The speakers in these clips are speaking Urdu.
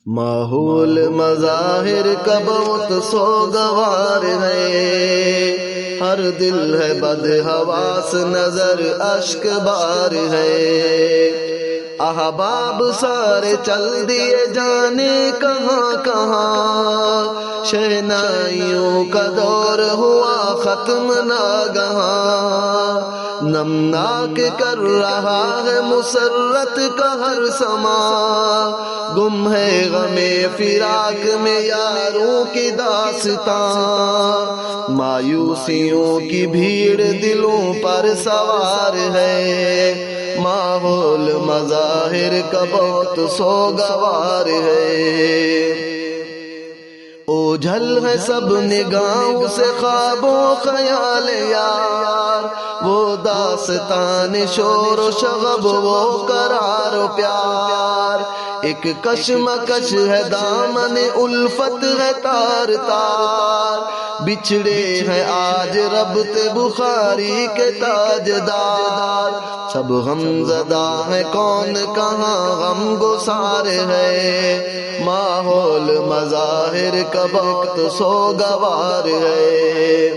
ماحول مظاہر کا بہت سوگوار ہے، ہر دل ہے بد حواس نظر اشک بار ہے۔ احباب سارے چل دیے جانے کہاں کہاں، شہنائیوں کا دور ہوا ختم ناگہاں۔ نمناک کر رہا ہے مسرت کا ہر سما، گم ہے غم فراق میں یاروں کی داستاں۔ مایوسیوں کی بھیڑ دلوں پر سوار ہے، ماحول مظاہر کا بہت سوگوار ہے۔ اوجھل ہے سب نگاہوں سے خواب و خیال یار، وہ داستان شور و شغب وہ قرار و پیار۔ ایک کشمکش ہے دامن الفت ہے تار تار، بچھڑے ہیں آج ربط بخاری کے تاجدار۔ سب غم زدہ ہے کون کہاں غم گسار ہے، ماحول مظاہر کا بہت سوگوار ہے۔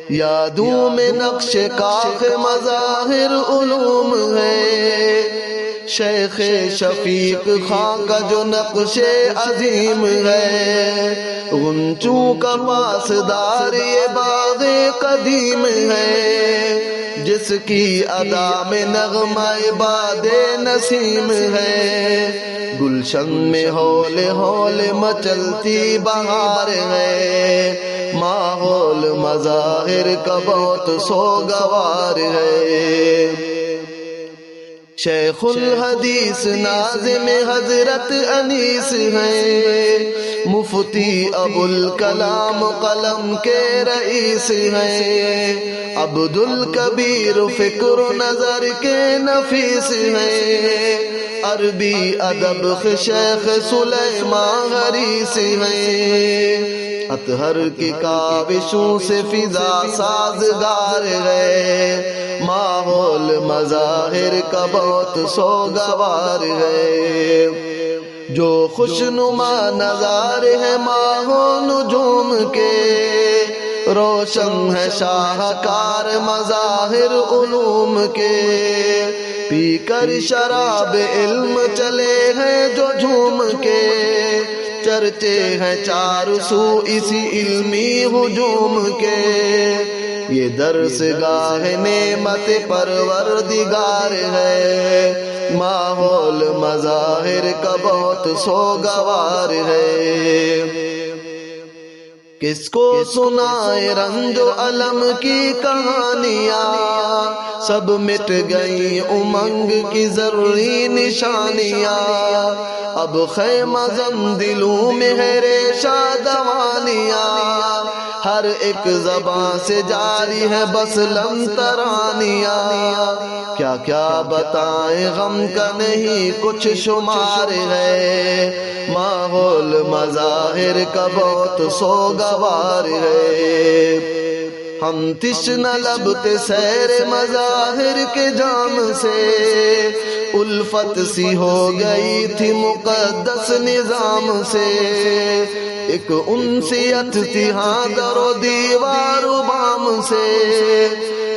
یادوں میں نقش کاخ مظاہر علوم ہے، شیخ شفیق خاں کا جو نقش عظیم ہے۔ غنچوں کا پاسدار یہ باغ قدیم ہے، جس کی ادا میں نغمہ باد نسیم ہے۔ گلشن میں ہولے ہولے مچلتی بہار ہے، ماحول مظاہر کا بہت سوگوار ہے۔ شیخ الحدیث ناظم حضرت انیس ہیں، مفتی ابوالکلام قلم کے رئیس ہیں۔ عبد الکبیر فکر و نظر کے نفیس ہیں، عربی ادب شیخ سلیمان حریص ہیں۔ اطہر کی کاوشوں سے فضا سازگار ہے، ماحول مظاہر کا بہت سوگوار ہے۔ جو خوشنما نظارے ہیں ماہ و نجوم کے، روشن ہے شاہکار مظاہر علوم کے۔ پی کر شراب علم چلے ہیں جو جھوم کے، چرچے ہیں چار سو اسی علمی ہجوم کے۔ یہ درس گاہ نعمت پروردگار ہے، ماحول مظاہر کا بہت سوگوار ہے۔ کس کو سنائے رنج و علم کی کہانیاں، سب مٹ گئی امنگ کی ذرّی نشانیاں۔ اب خیمہ زن دلوں میں ہے ریشہ دوانیاں، ہر ایک زبان سے جاری ہے بس لم ترانیاں۔ کیا کیا بتائیں غم کا نہیں کچھ شمار ہے، ماحول مظاہر کا بہت سوگوار ہے۔ ہم تشنہ لبتے سیر مظاہر کے جام سے، الفت سی ہو گئی تھی مقدس نظام سے۔ ایک انسیت تھی ہاں در و دیوار و بام سے،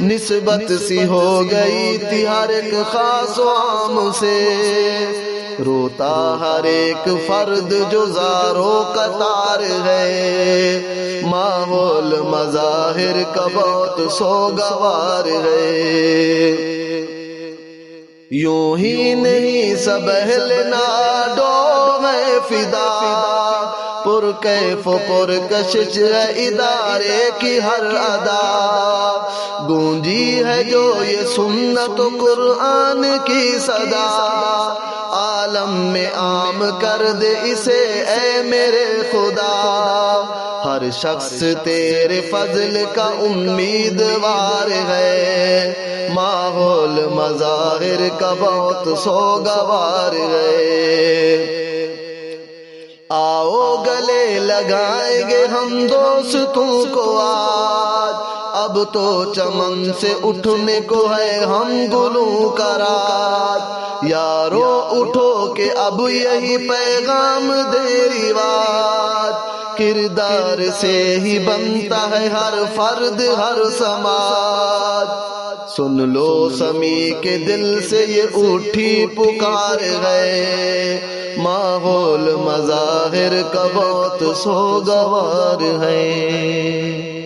نسبت سی ہو گئی تھی ہر ایک خاص و عام سے۔ روتا ہر ایک فرد جو زارو قطار ہے، ماحول مظاہر کا بہت سوگوار ہے۔ یوں ہی نہیں سب اہل ناڈو میں فدا، پر کیف و پر کشش ہے ادارے کی ہر ادا۔ گونجی ہے جو یہ سنت و قرآن کی صدا، عالم میں عام کر دے اسے اے میرے خدا۔ ہر شخص تیرے فضل کا امیدوار ہے، ماحول مظاہر کا بہت سوگوار ہے۔ آؤ گلے لگائیں گے ہم دوستوں کو آج، اب تو چمن سے اٹھنے کو ہے ہم گلوں کا رات۔ یارو اٹھو کہ اب یہی پیغام دے رواج، کردار سے ہی بنتا ہے ہر فرد ہر سماج۔ سن لو سمیع کے دل سے یہ اٹھی پکار ہے، ماحول مظاہر کا بہت سوگوار ہے۔